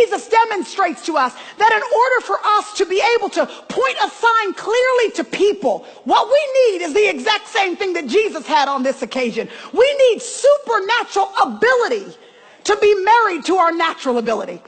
Jesus demonstrates to us that in order for us to be able to point a sign clearly to people, what we need is the exact same thing that Jesus had on this occasion. We need supernatural ability to be married to our natural ability.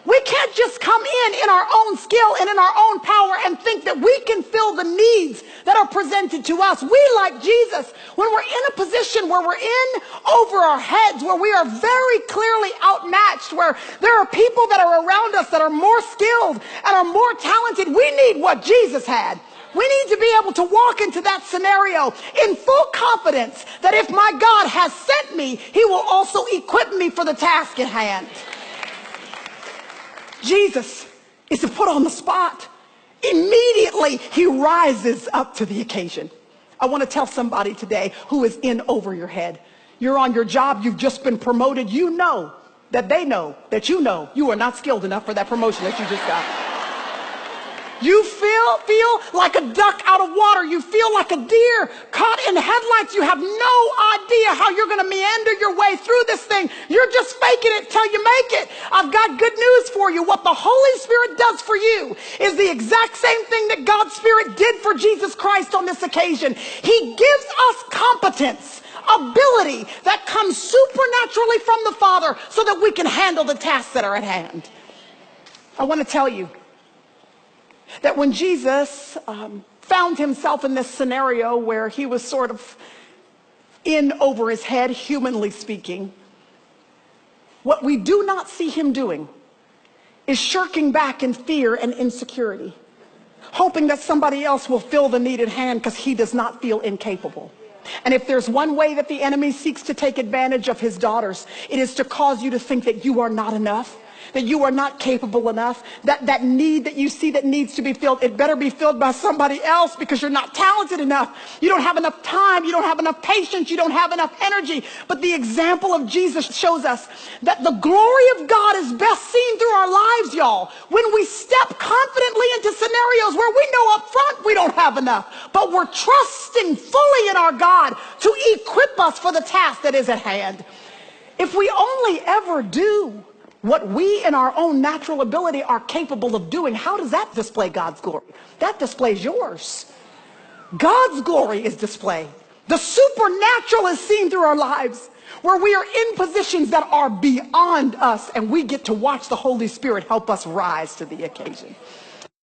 We can't just come in our own skill and in our own power and think that we can fill the needs that are presented to us. We, like Jesus, when we're in a position where we're in over our heads, where we are very clearly outmatched, where there are people that are around us that are more skilled and are more talented, we need what Jesus had. We need to be able to walk into that scenario in full confidence that if my God has sent me, he will also equip me for the task at hand. Jesus is put on the spot. Immediately, he rises up to the occasion. I want to tell somebody today who is in over your head. You're on your job. You've just been promoted. You know that they know that you know you are not skilled enough for that promotion that you just got. You feel like a duck out of water. You feel like a deer caught in headlights. You have no idea how you're going to meander your way through this thing. You're just faking it till you make it. I've got good news for you. What the Holy Spirit does for you is the exact same thing that God's Spirit did for Jesus Christ on this occasion. He gives us competence, ability that comes supernaturally from the Father so that we can handle the tasks that are at hand. I want to tell you that when Jesus found himself in this scenario where he was sort of in over his head, humanly speaking, what we do not see him doing is shirking back in fear and insecurity, hoping that somebody else will fill the needed hand because he does not feel incapable. And if there's one way that the enemy seeks to take advantage of his daughters, it is to cause you to think that you are not enough, that you are not capable enough, that need that you see that needs to be filled, it better be filled by somebody else because you're not talented enough. You don't have enough time. You don't have enough patience. You don't have enough energy. But the example of Jesus shows us that the glory of God is best seen through our lives, y'all, when we step confidently into scenarios where we know up front we don't have enough, but we're trusting fully in our God to equip us for the task that is at hand. If we only ever do what we in our own natural ability are capable of doing, how does that display God's glory? That displays yours. God's glory is displayed. The supernatural is seen through our lives, where we are in positions that are beyond us, and we get to watch the Holy Spirit help us rise to the occasion.